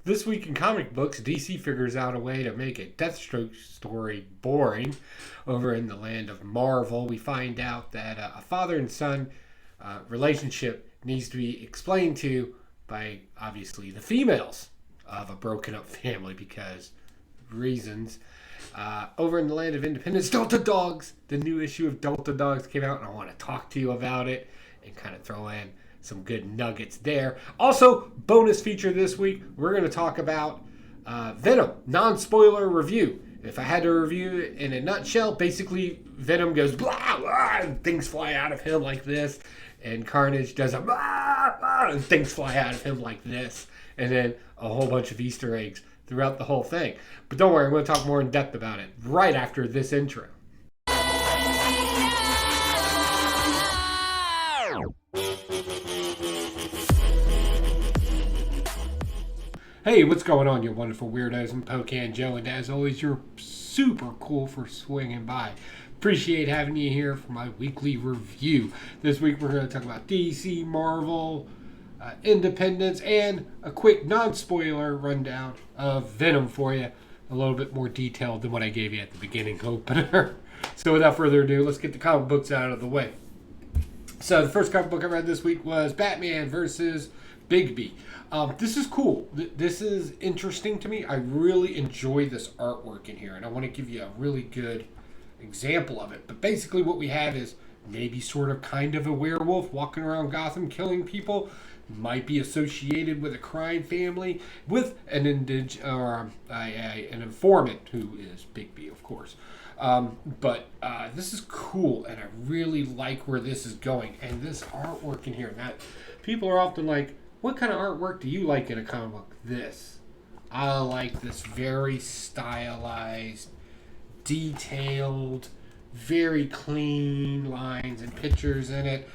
This week in comic books, DC figures out a way to make a Deathstroke story boring. Over in the land of Marvel, we find out that a father and son relationship needs to be explained to by, obviously, the females of a broken up family because reasons. Over in the land of Independence, Delta Dogs, the new issue of Delta Dogs came out, and I want to talk to you about it and kind of throw in some good nuggets there. Also, bonus feature this week, we're going to talk about Venom, non-spoiler review. If I had to review it in a nutshell, basically Venom goes blah, blah, and things fly out of him like this. And Carnage does a blah, blah, and things fly out of him like this. And then a whole bunch of Easter eggs throughout the whole thing. But don't worry, I'm going to talk more in depth about it right after this intro. Hey, what's going on, you wonderful weirdos? I'm Pocan Joe, and as always, you're super cool for swinging by. Appreciate having you here for my weekly review. This week, we're going to talk about DC, Marvel, Independence, and a quick non-spoiler rundown of Venom for you. A little bit more detailed than what I gave you at the beginning opener. So without further ado, let's get the comic books out of the way. So the first comic book I read this week was Batman versus Bigby. This is cool. This is interesting to me. I really enjoy this artwork in here, and I want to give you a really good example of it. But basically what we have is maybe sort of kind of a werewolf walking around Gotham killing people. Might be associated with a crime family with an informant who is Bigby, of course. But this is cool, and I really like where this is going. And this artwork in here, now, people are often like, what kind of artwork do you like in a comic book? This. I like this very stylized, detailed, very clean lines and pictures in it.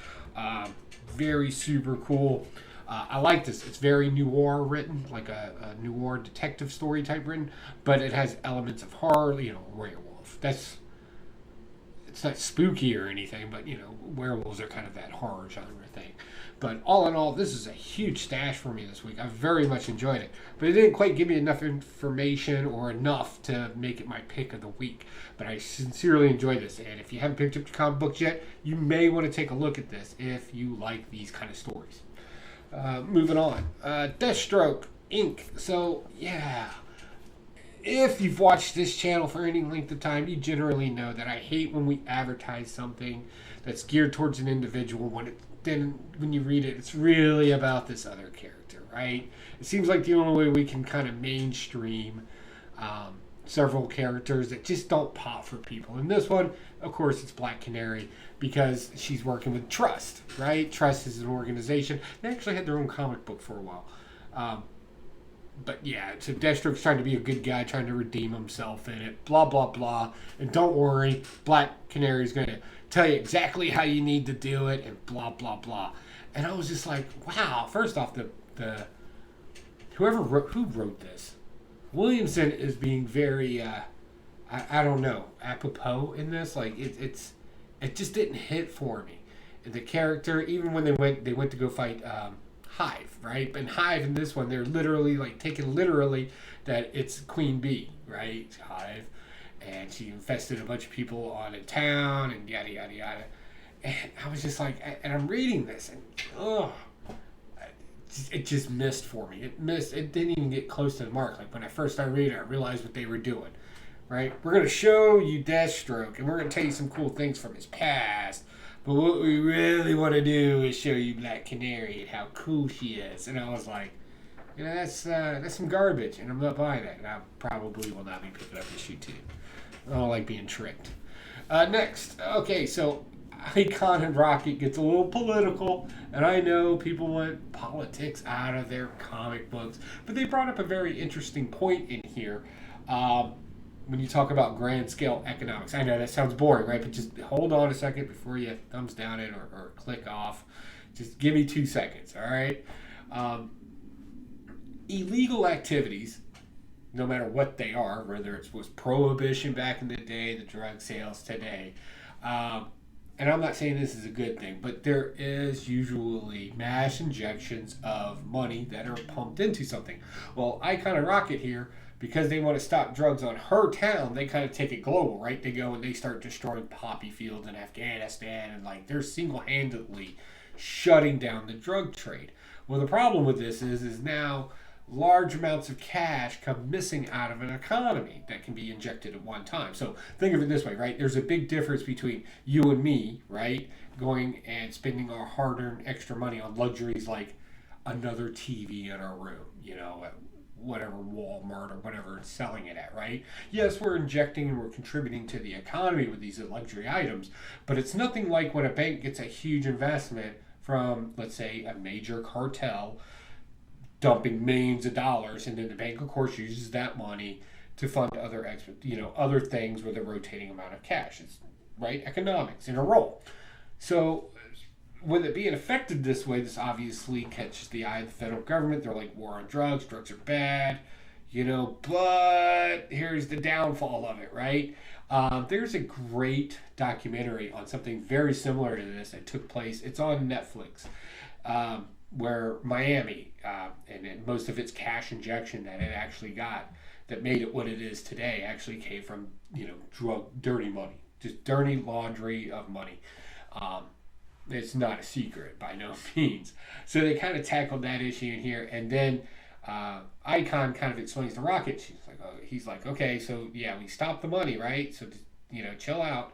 Very super cool. I like this. It's very noir written, like a noir detective story type written, but it has elements of horror, werewolf. It's not spooky or anything, but, werewolves are kind of that horror genre thing. But all in all, this is a huge stash for me this week. I very much enjoyed it. But it didn't quite give me enough information or enough to make it my pick of the week. But I sincerely enjoyed this. And if you haven't picked up your comic books yet, you may want to take a look at this if you like these kind of stories. Moving on. Deathstroke Inc. So, yeah. If you've watched this channel for any length of time, you generally know that I hate when we advertise something that's geared towards an individual when you read it, it's really about this other character, right? It seems like the only way we can kind of mainstream several characters that just don't pop for people. In this one, of course, it's Black Canary because she's working with Trust, right? Trust is an organization. They actually had their own comic book for a while. But yeah, so Deathstroke's trying to be a good guy, trying to redeem himself in it, blah, blah, blah. And don't worry, Black Canary's going to tell you exactly how you need to do it, and blah, blah, blah. And I was just like, wow. First off, who wrote this? Williamson is being very, I don't know, apropos in this. Like, it just didn't hit for me. The character, even when they went to go fight Hive, right? And Hive in this one, they're literally, taken literally that it's Queen Bee, right? Hive. And she infested a bunch of people on in town and yada, yada, yada. And I was just like, and I'm reading this and, it just missed for me. It didn't even get close to the mark. Like when I first started reading it, I realized what they were doing, right? We're going to show you Deathstroke and we're going to tell you some cool things from his past. But what we really want to do is show you Black Canary and how cool she is. And I was like, that's some garbage, and I'm not buying that. And I probably will not be picking up this issue too. I don't like being tricked. Next, okay, so Icon and Rocket gets a little political, and I know people want politics out of their comic books, but they brought up a very interesting point in here. When you talk about grand scale economics, I know that sounds boring, right? But just hold on a second before you thumbs down it or click off. Just give me 2 seconds, all right? Illegal activities, no matter what they are, whether it was prohibition back in the day, the drug sales today, and I'm not saying this is a good thing, but there is usually mass injections of money that are pumped into something. Well, Icon and Rocket here, because they want to stop drugs on her town, they kind of take it global, right? They go and they start destroying poppy fields in Afghanistan, and like they're single-handedly shutting down the drug trade. Well, the problem with this is now large amounts of cash come missing out of an economy that can be injected at one time. So think of it this way, right? There's a big difference between you and me, right? Going and spending our hard-earned extra money on luxuries like another TV in our room, at whatever Walmart or whatever it's selling it at, right? Yes, we're injecting and we're contributing to the economy with these luxury items, but it's nothing like when a bank gets a huge investment from, let's say, a major cartel dumping millions of dollars, and then the bank, of course, uses that money to fund other things with a rotating amount of cash. It's right economics in a roll. So, with it being affected this way, this obviously catches the eye of the federal government. They're like, war on drugs, drugs are bad, but here's the downfall of it, right? There's a great documentary on something very similar to this that took place. It's on Netflix. Where Miami and most of its cash injection that it actually got that made it what it is today actually came from dirty money, just dirty laundry of money. It's not a secret by no means. So they kind of tackled that issue in here, and then Icon kind of explains to Rocket. He's like, okay, so yeah, we stopped the money, right? So chill out.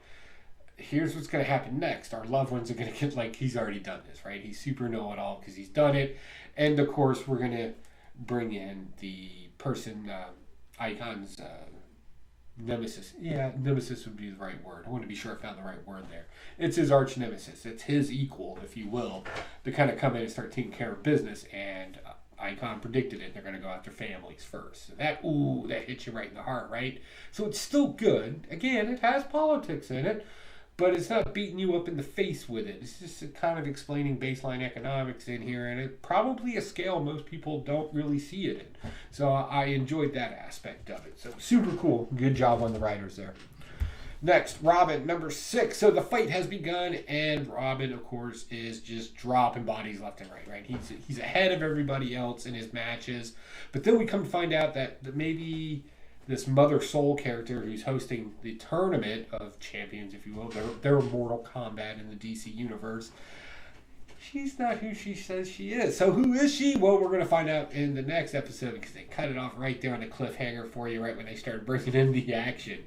Here's what's going to happen next. Our loved ones are going to get, he's already done this, right? He's super know-it-all because he's done it. And, of course, we're going to bring in the person, Icon's nemesis. Yeah, nemesis would be the right word. I want to be sure I found the right word there. It's his arch nemesis. It's his equal, if you will, to kind of come in and start taking care of business. And Icon predicted it. They're going to go after families first. So that hits you right in the heart, right? So it's still good. Again, it has politics in it. But it's not beating you up in the face with it. It's just kind of explaining baseline economics in here, and it's probably a scale most people don't really see it in. So I enjoyed that aspect of it. So super cool. Good job on the writers there. Next, Robin, number 6. So the fight has begun, and Robin, of course, is just dropping bodies left and right? He's ahead of everybody else in his matches. But then we come to find out that maybe this Mother Soul character who's hosting the tournament of champions, if you will, their Mortal Kombat in the DC universe, she's not who she says she is. So who is she? Well, we're going to find out in the next episode because they cut it off right there on the cliffhanger for you right when they started bringing in the action.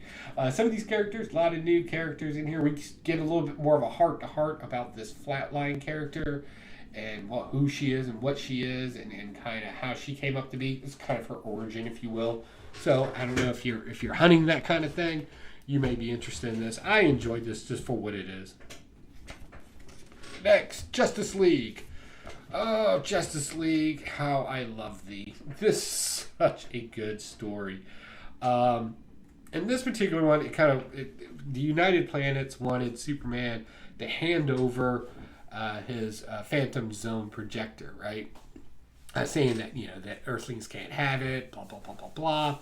Some of these characters, a lot of new characters in here. We get a little bit more of a heart-to-heart about this Flatline character and who she is and what she is and kind of how she came up to be. It's kind of her origin, if you will. So I don't know if you're hunting that kind of thing, you may be interested in this. I enjoyed this just for what it is. Next, Justice League. Oh, Justice League, how I love thee. This is such a good story. In this particular one, the United Planets wanted Superman to hand over his Phantom Zone projector, right? Saying that that Earthlings can't have it, blah blah blah blah blah,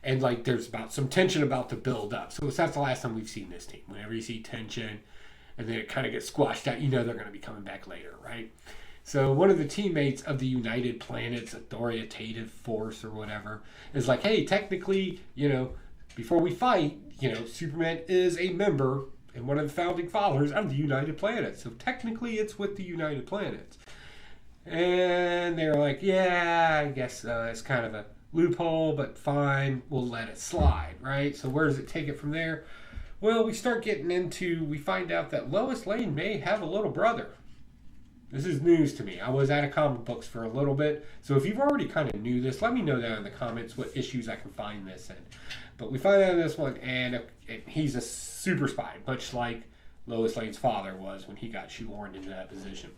and there's about some tension about to build up. So that's the last time we've seen this team. Whenever you see tension, and then it kind of gets squashed out, they're going to be coming back later, right? So one of the teammates of the United Planets Authoritative Force or whatever is like, hey, technically, before we fight, Superman is a member and one of the founding fathers of the United Planets. So technically, it's with the United Planets. And they're like, yeah, I guess it's kind of a loophole, but fine, we'll let it slide, right? So where does it take it from there? Well, we find out that Lois Lane may have a little brother. This is news to me. I was out of comic books for a little bit, so if you've already kind of knew this, let me know down in the comments what issues I can find this in. But we find out in this one, and he's a super spy, much like Lois Lane's father was when he got shoehorned into that position.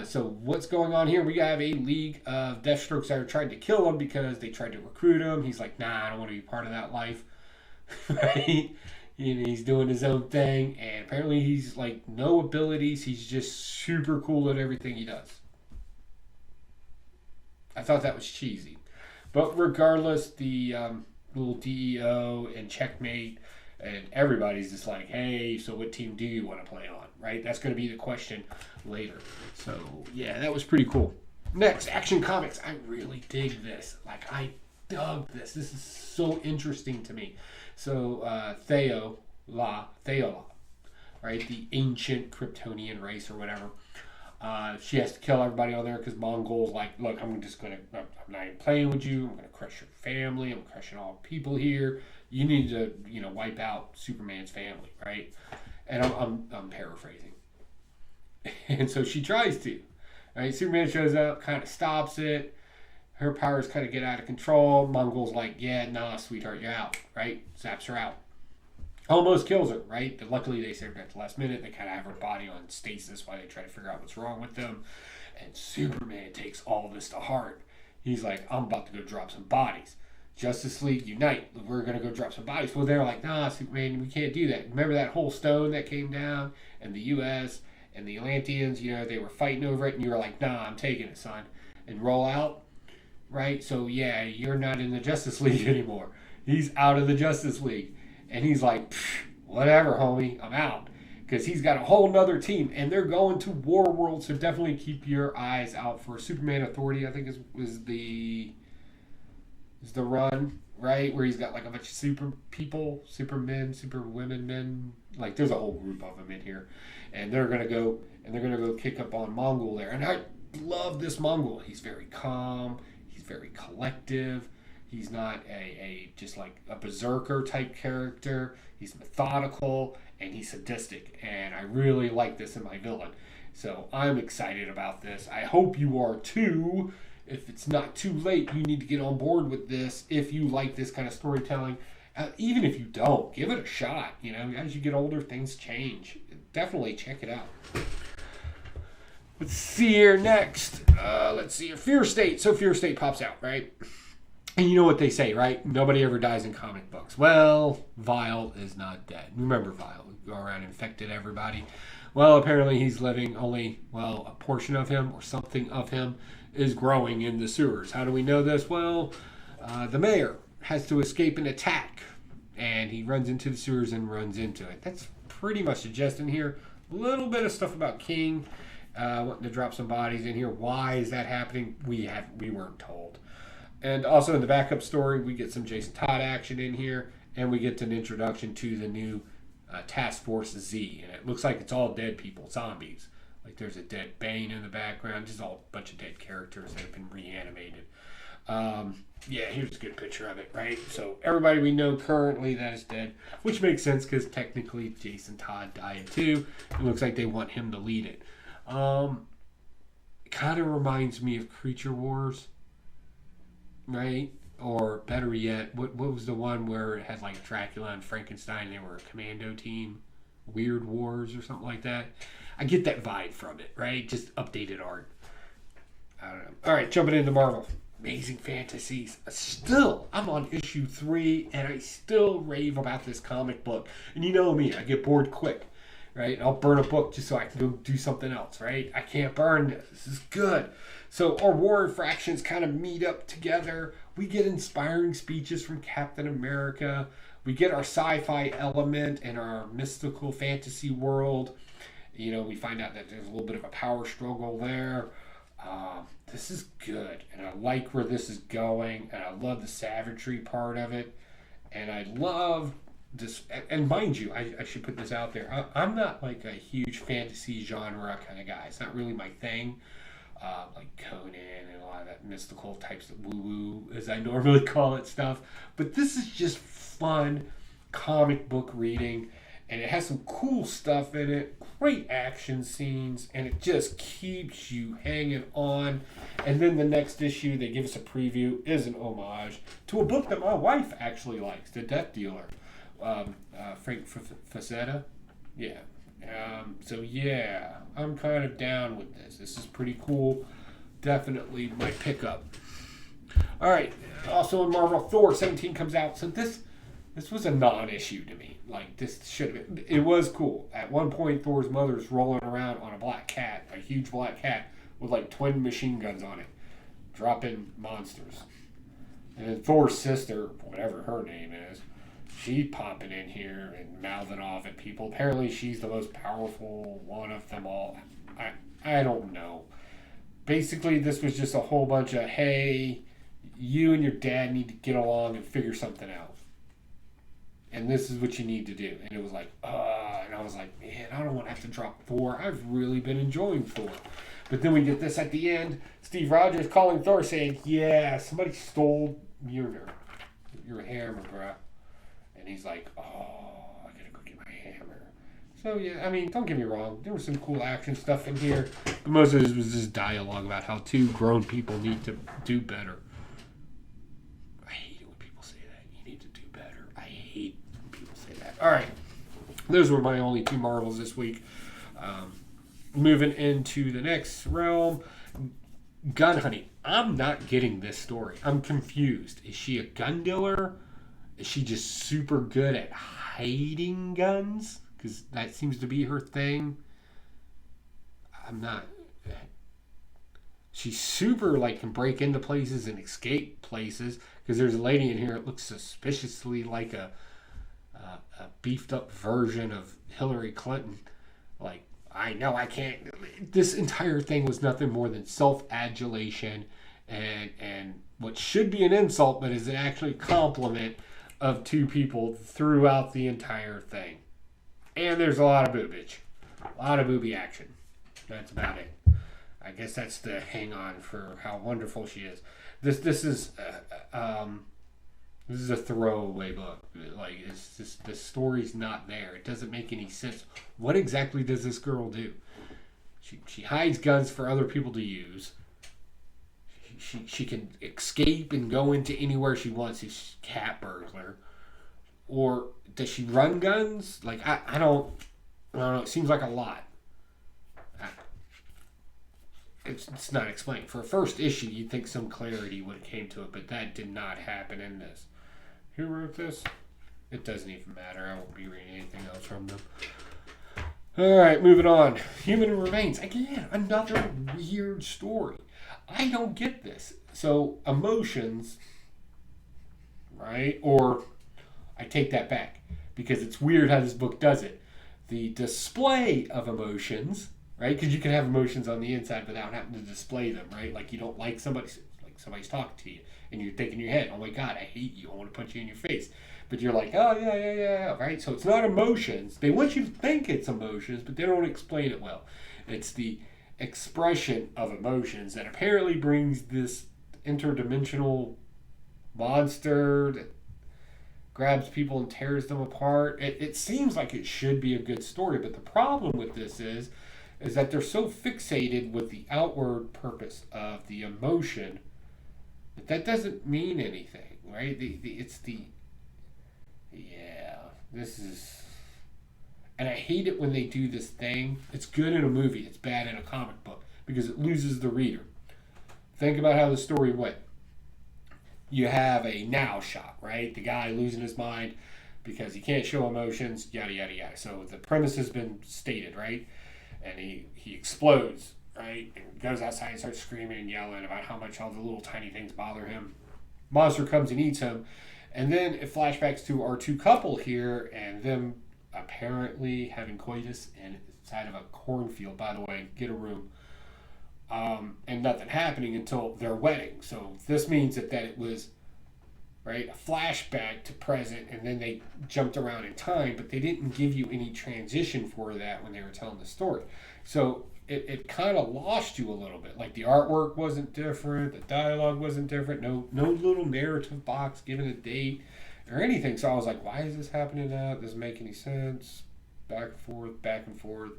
So what's going on here? We have a league of Deathstrokes that are trying to kill him because they tried to recruit him. He's like, nah, I don't want to be part of that life. Right? He's doing his own thing, and apparently he's no abilities. He's just super cool at everything he does. I thought that was cheesy. But regardless, the little DEO and Checkmate And everybody's just like, hey, so what team do you want to play on, right? That's going to be the question later. So, yeah, that was pretty cool. Next, Action Comics. I really dig this. Like, I dug this. This is so interesting to me. So, Theola, right? The ancient Kryptonian race or whatever. She has to kill everybody on there because Mongol's like, look, I'm not even playing with you. I'm going to crush your family. I'm crushing all the people here. You need to, wipe out Superman's family, right? And I'm paraphrasing. And so she tries to, right? Superman shows up, kind of stops it. Her powers kind of get out of control. Mongol's like, yeah, nah, sweetheart, you're out, right? Zaps her out. Almost kills her, right? But luckily, they saved her at the last minute. They kind of have her body on stasis while they try to figure out what's wrong with them. And Superman takes all this to heart. He's like, I'm about to go drop some bodies. Justice League, unite. We're going to go drop some bodies. Well, they're like, nah, Superman, we can't do that. Remember that whole stone that came down? And the U.S. and the Atlanteans, they were fighting over it. And you were like, nah, I'm taking it, son. And roll out, right? So, yeah, you're not in the Justice League anymore. He's out of the Justice League. And he's like, whatever, homie, I'm out. Because he's got a whole nother team. And they're going to War World. So definitely keep your eyes out for Superman Authority, I think is the run, right? Where he's got like a bunch of super people, supermen, super women, men. Like there's a whole group of them in here. And they're going to go kick up on Mongol there. And I love this Mongol. He's very calm. He's very collective. He's not a just like a berserker type character. He's methodical and he's sadistic. And I really like this in my villain. So I'm excited about this. I hope you are too. If it's not too late, you need to get on board with this if you like this kind of storytelling. Even if you don't, give it a shot. As you get older, things change. Definitely check it out. Let's see here next. Let's see here. Fear State. So Fear State pops out, right? And you know what they say, right? Nobody ever dies in comic books. Well, Vile is not dead. Remember Vile? Go around and infected everybody. Well, apparently he's living only, a portion of him or something of him is growing in the sewers. How do we know this? Well, the mayor has to escape an attack. And he runs into the sewers and runs into it. That's pretty much the gist in here. A little bit of stuff about King wanting to drop some bodies in here. Why is that happening? We weren't told. And also in the backup story, we get some Jason Todd action in here, and we get an introduction to the new Task Force Z. And it looks like it's all dead people, zombies. Like there's a dead Bane in the background, just all a bunch of dead characters that have been reanimated. Here's a good picture of it, right? So everybody we know currently that is dead, which makes sense because technically Jason Todd died too. It looks like they want him to lead it. It kind of reminds me of Creature Wars. Right? Or better yet, what was the one where it had like Dracula and Frankenstein? They were a commando team, Weird Wars or something like that. I get that vibe from it, right? Just updated art. I don't know. All right, jumping into Marvel. Amazing Fantasies. I'm on issue 3, and I still rave about this comic book. And you know me, I get bored quick, right? I'll burn a book just so I can go do something else, right? I can't burn this. This is good. So our warrior fractions kind of meet up together. We get inspiring speeches from Captain America. We get our sci-fi element and our mystical fantasy world. We find out that there's a little bit of a power struggle there. This is good. And I like where this is going. And I love the savagery part of it. And I love this. And mind you, I should put this out there. I'm not like a huge fantasy genre kind of guy. It's not really my thing. Like Conan and a lot of that mystical types of woo-woo, as I normally call it, stuff. But this is just fun comic book reading, and it has some cool stuff in it, great action scenes, and it just keeps you hanging on. And then the next issue, they give us a preview, is an homage to a book that my wife actually likes, The Death Dealer. Frank Frazetta? Yeah. I'm kind of down with this. This is pretty cool. Definitely my pickup. All right. Also in Marvel, Thor 17 comes out. So this was a non-issue to me. Like this should have been. It was cool. At one point, Thor's mother's rolling around on a black cat, a huge black cat with like twin machine guns on it, dropping monsters. And then Thor's sister, whatever her name is, she's popping in here and mouthing off at people. Apparently, she's the most powerful one of them all. I don't know. Basically, this was just a whole bunch of, hey, you and your dad need to get along and figure something out. And this is what you need to do. And it was like, and I was like, man, I don't want to have to drop Thor. I've really been enjoying Thor. But then we get this at the end. Steve Rogers calling Thor saying, yeah, somebody stole your hammer, bruh. And he's like, oh, I gotta go get my hammer. So, yeah, I mean, don't get me wrong. There was some cool action stuff in here. But most of it was just dialogue about how two grown people need to do better. I hate it when people say that. You need to do better. I hate when people say that. All right. Those were my only two Marvels this week. Moving into the next realm, gun hunting. I'm not getting this story. I'm confused. Is she a gun dealer? Is she just super good at hiding guns? Because that seems to be her thing. I'm not. She's super, like, can break into places and escape places. Because there's a lady in here that looks suspiciously like a beefed up version of Hillary Clinton. Like, I know I can't. This entire thing was nothing more than self-adulation and what should be an insult, but is actually a compliment of two people throughout the entire thing. And there's a lot of boobage. A lot of booby action. That's about it. I guess that's the hang on for how wonderful she is. This is a throwaway book. Like, it's just, the story's not there. It doesn't make any sense. What exactly does this girl do? She hides guns for other people to use. She can escape and go into anywhere she wants. She's a cat burglar. Or does she run guns? Like, I don't know. It seems like a lot. It's not explained. For a first issue, you'd think some clarity would have came to it, but that did not happen in this. Who wrote this? It doesn't even matter. I won't be reading anything else from them. Alright, moving on. Human Remains. Again, another weird story. I don't get this. So, emotions, right? Or, I take that back. Because it's weird how this book does it. The display of emotions, right? Because you can have emotions on the inside without having to display them, right? Like, you don't like somebody's talking to you. And you're thinking in your head, oh my God, I hate you. I want to punch you in your face. But you're like, oh, yeah, right? So it's not emotions. They want you to think it's emotions, but they don't explain it well. It's the expression of emotions that apparently brings this interdimensional monster that grabs people and tears them apart. It seems like it should be a good story, but the problem with this is that they're so fixated with the outward purpose of the emotion that doesn't mean anything, right? This is, and I hate it when they do this thing. It's good in a movie, it's bad in a comic book because it loses the reader. Think about how the story went. You have a now shot, right? The guy losing his mind because he can't show emotions, yada, yada, yada. So the premise has been stated, right? And he explodes, right? And goes outside and starts screaming and yelling about how much all the little tiny things bother him. Monster comes and eats him. And then it flashbacks to our two couple here and them apparently having coitus inside of a cornfield. By the way, get a room. And nothing happening until their wedding. So this means that it was, right, a flashback to present, and then they jumped around in time, but they didn't give you any transition for that when they were telling the story. So it kind of lost you a little bit. Like, the artwork wasn't different, the dialogue wasn't different, no little narrative box giving a date or anything. So I was like, why is this happening now? It doesn't make any sense. Back and forth.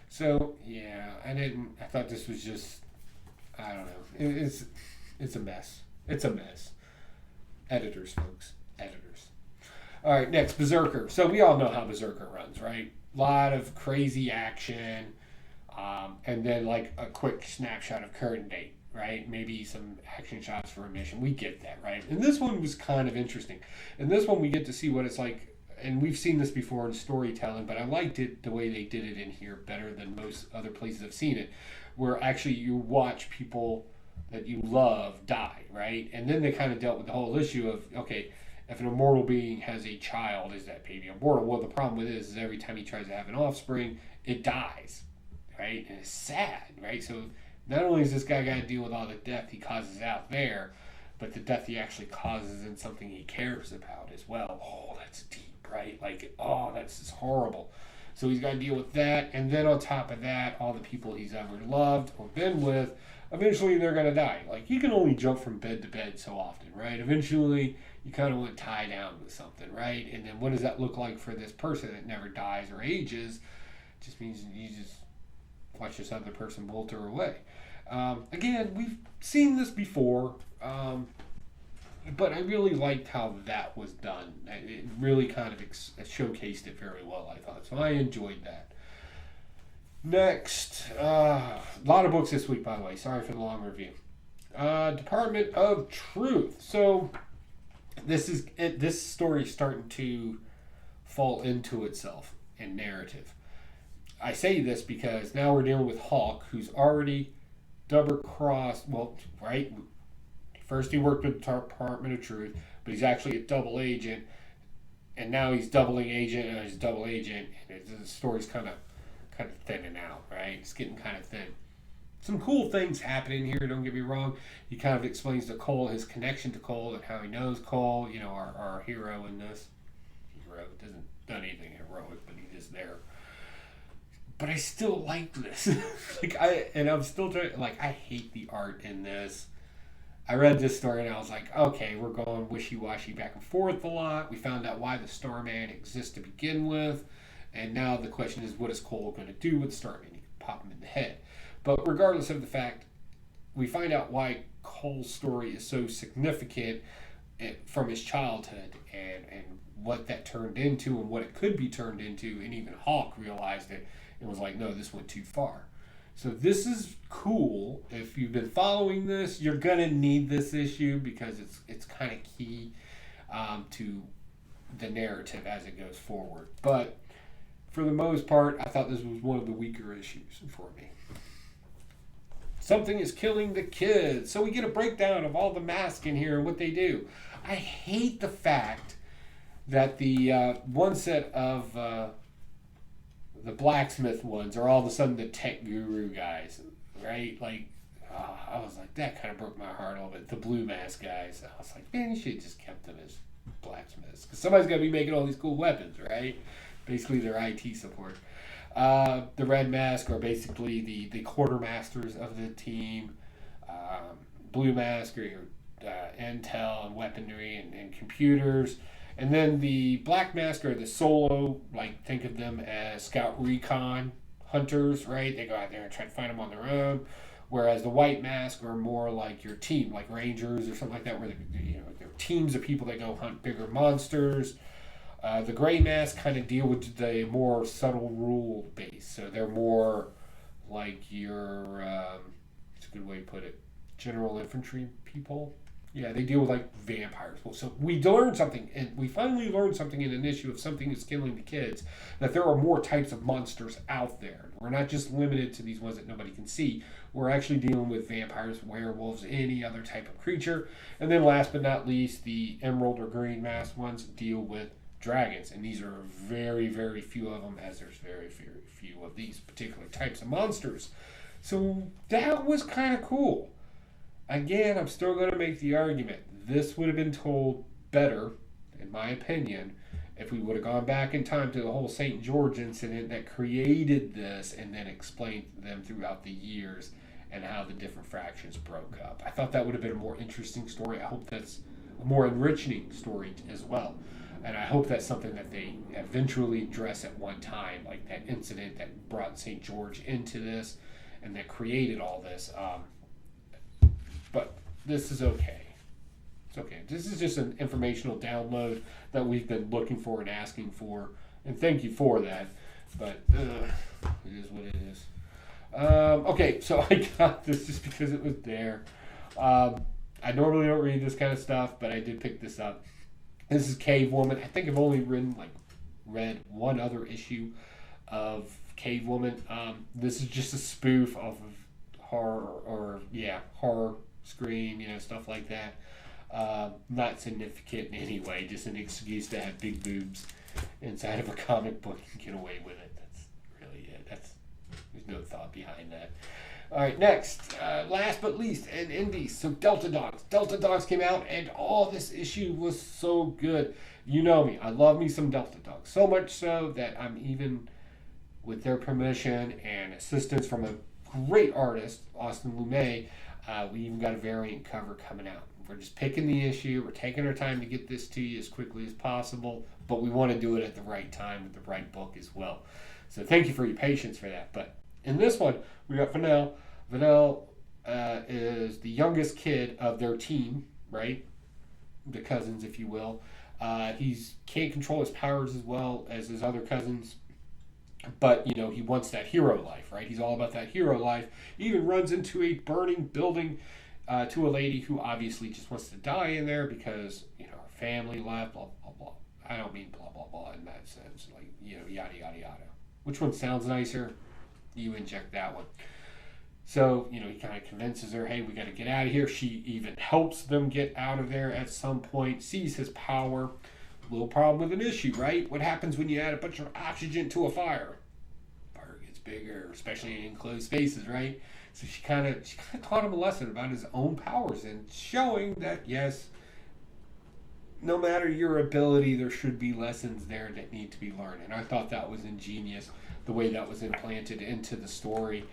So, yeah, I thought this was just, I don't know. It's a mess. It's a mess. Editors, folks. Editors. All right, next, Berserker. So we all know how Berserker runs, right? A lot of crazy action, and then like a quick snapshot of current date, right? Maybe some action shots for a mission. We get that, right? And this one was kind of interesting. In this one, we get to see what it's like, and we've seen this before in storytelling, but I liked it the way they did it in here better than most other places I've seen it, where actually you watch people that you love die, right? And then they kind of dealt with the whole issue of, okay, if an immortal being has a child, is that baby immortal? Well, the problem with it is every time he tries to have an offspring, it dies, right? And it's sad, right? So not only does this guy got to deal with all the death he causes out there, but the death he actually causes in something he cares about as well. Oh, that's deep, right? Like, oh, that's just horrible. So he's got to deal with that, and then on top of that, all the people he's ever loved or been with, eventually they're going to die. Like, you can only jump from bed to bed so often, right? Eventually, you kind of want to tie down with something, right? And then what does that look like for this person that never dies or ages? It just means you just watch this other person wilter away. Again, we've seen this before, but I really liked how that was done. It really kind of showcased it very well, I thought. So I enjoyed that. Next, a lot of books this week, by the way. Sorry for the long review. Department of Truth. So this story is starting to fall into itself in narrative. I say this because now we're dealing with Hawk, who's already double-crossed. Well, right? First he worked with the Department of Truth, but he's actually a double agent, and now he's doubling agent, and he's double agent, and the story's kind of thinning out, right? It's getting kind of thin. Some cool things happening here, don't get me wrong. He kind of explains to Cole his connection to Cole and how he knows Cole, our hero in this. Hero doesn't do anything heroic, but he is there. But I still like this. I'm still trying, I hate the art in this. I read this story and I was like, okay, we're going wishy-washy back and forth a lot. We found out why the Starman exists to begin with. And now the question is, what is Cole going to do with the Starman? He can pop him in the head. But regardless of the fact, we find out why Cole's story is so significant from his childhood and what that turned into and what it could be turned into. And even Hawk realized it and was like, no, this went too far. So this is cool. If you've been following this, you're going to need this issue because it's kind of key to the narrative as it goes forward. But for the most part, I thought this was one of the weaker issues for me. Something is killing the kids. So we get a breakdown of all the masks in here and what they do. I hate the fact that the one set of the blacksmith ones are all of a sudden the tech guru guys, right? I was like, that kind of broke my heart a little bit. The blue mask guys. I was like, man, you should have just kept them as blacksmiths. Because somebody's got to be making all these cool weapons, right? Basically, their IT support. The red mask are basically the quartermasters of the team. Blue mask are your intel and weaponry and computers. And then the black mask are the solo, think of them as scout recon hunters, right? They go out there and try to find them on their own. Whereas the white mask are more like your team, like rangers or something like that, where they're teams of people that go hunt bigger monsters. The gray mask kind of deal with the more subtle rule base. So they're more like your, it's a good way to put it, general infantry people. Yeah, they deal with vampires. Well, so we learned something, and we finally learned something in an issue of Something is Killing the Kids, that there are more types of monsters out there. We're not just limited to these ones that nobody can see. We're actually dealing with vampires, werewolves, any other type of creature. And then last but not least, the emerald or green mask ones deal with dragons. And these are very, very few of them, as there's very, very few of these particular types of monsters. So that was kind of cool. Again, I'm still going to make the argument. This would have been told better, in my opinion, if we would have gone back in time to the whole St. George incident that created this and then explained them throughout the years and how the different fractions broke up. I thought that would have been a more interesting story. I hope that's a more enriching story as well. And I hope that's something that they eventually address at one time, like that incident that brought St. George into this and that created all this. But this is okay. It's okay. This is just an informational download that we've been looking for and asking for. And thank you for that. But it is what it is. Okay, so I got this just because it was there. I normally don't read this kind of stuff, but I did pick this up. This is Cave Woman. I think I've only read one other issue of Cave Woman. This is just a spoof off of horror, Scream, stuff like that. Not significant in any way, just an excuse to have big boobs inside of a comic book and get away with it. That's really it. There's no thought behind that. All right, next, last but least, in indies, so Delta Dogs. Delta Dogs came out, and this issue was so good. You know me, I love me some Delta Dogs. So much so that I'm even, with their permission and assistance from a great artist, Austin Lumet, we even got a variant cover coming out. We're just picking the issue. We're taking our time to get this to you as quickly as possible, but we want to do it at the right time with the right book as well. So thank you for your patience for that. But in this one, we got Vanell. Vanell is the youngest kid of their team, right? The cousins, if you will. He can't control his powers as well as his other cousins. But, he wants that hero life, right? He's all about that hero life. He even runs into a burning building to a lady who obviously just wants to die in there because, her family left, blah, blah, blah. I don't mean blah, blah, blah in that sense. Like, yada, yada, yada. Which one sounds nicer? You inject that one. So, he kind of convinces her, hey, we got to get out of here. She even helps them get out of there at some point, sees his power. Little problem with an issue, right? What happens when you add a bunch of oxygen to a fire? Fire gets bigger, especially in enclosed spaces, right? So she kind of taught him a lesson about his own powers and showing that, yes, no matter your ability, there should be lessons there that need to be learned. And I thought that was ingenious, the way that was implanted into the story.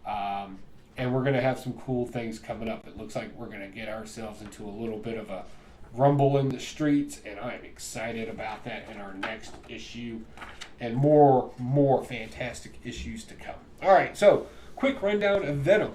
And we're going to have some cool things coming up. It looks like we're going to get ourselves into a little bit of a rumble in the streets, and I'm excited about that in our next issue, and more fantastic issues to come. All right, so quick rundown of Venom.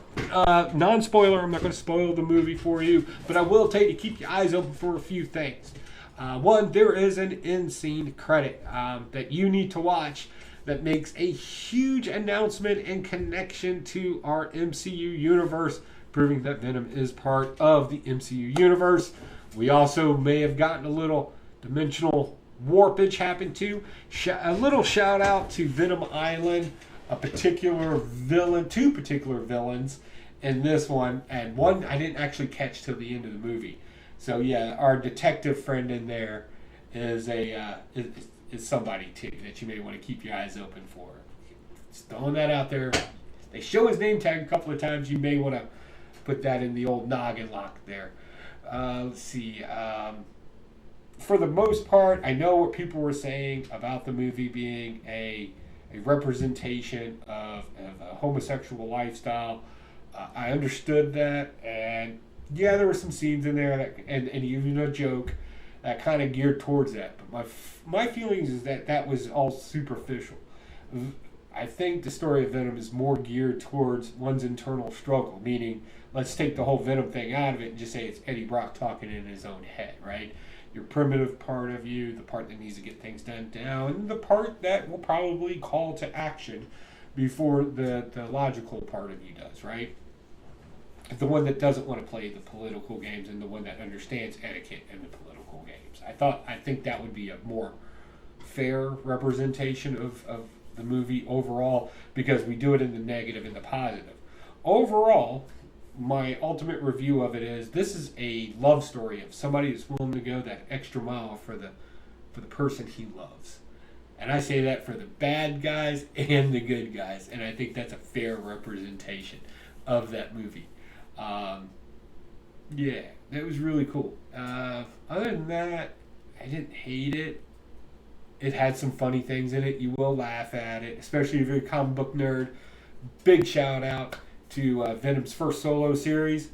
Non-spoiler, I'm not going to spoil the movie for you, but I will tell you to keep your eyes open for a few things. One, there is an in-scene credit that you need to watch that makes a huge announcement and connection to our MCU universe, proving that Venom is part of the MCU universe. We also may have gotten a little dimensional warpage happen too. A little shout out to Venom Island, two particular villains in this one, and one I didn't actually catch till the end of the movie. So yeah, our detective friend in there is is somebody too that you may want to keep your eyes open for. Just throwing that out there. They show his name tag a couple of times. You may want to put that in the old noggin lock there. Let's see. For the most part, I know what people were saying about the movie being a representation of a homosexual lifestyle. I understood that, and yeah, there were some scenes in there that, and even a joke that kind of geared towards that. But my feelings is that was all superficial. I think the story of Venom is more geared towards one's internal struggle, meaning let's take the whole Venom thing out of it and just say it's Eddie Brock talking in his own head, right? Your primitive part of you, the part that needs to get things done down, and the part that will probably call to action before the logical part of you does, right? The one that doesn't want to play the political games and the one that understands etiquette in the political games. I think that would be a more fair representation of the movie overall, because we do it in the negative and the positive. Overall, my ultimate review of it is this is a love story of somebody that's willing to go that extra mile for the person he loves. And I say that for the bad guys and the good guys, and I think that's a fair representation of that movie. Yeah, that was really cool. Other than that, I didn't hate it. It had some funny things in it. You will laugh at it, especially if you're a comic book nerd. Big shout out to Venom's first solo series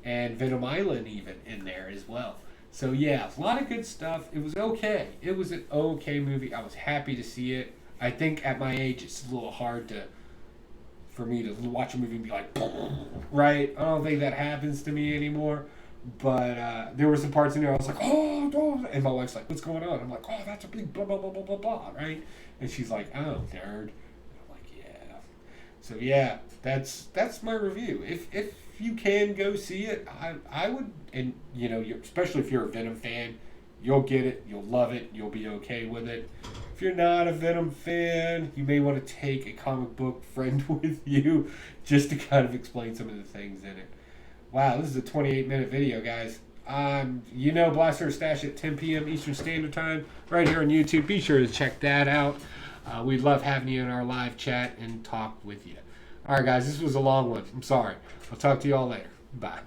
and Venom Island even in there as well. So yeah, a lot of good stuff. It was okay. It was an okay movie. I was happy to see it. I think at my age it's a little hard for me to watch a movie and be like, right? I don't think that happens to me anymore. But there were some parts in there I was like, oh, and my wife's like, what's going on? I'm like, oh, that's a big blah, blah, blah, blah, blah, blah, right? And she's like, oh, nerd. And I'm like, yeah. So yeah, that's my review. If you can go see it, I would, and especially if you're a Venom fan, you'll get it, you'll love it, you'll be okay with it. If you're not a Venom fan, you may want to take a comic book friend with you just to kind of explain some of the things in it. Wow, this is a 28-minute video, guys. You know, Blaster Stash at 10 p.m. Eastern Standard Time, right here on YouTube. Be sure to check that out. We'd love having you in our live chat and talk with you. All right, guys, this was a long one. I'm sorry. I'll talk to you all later. Bye.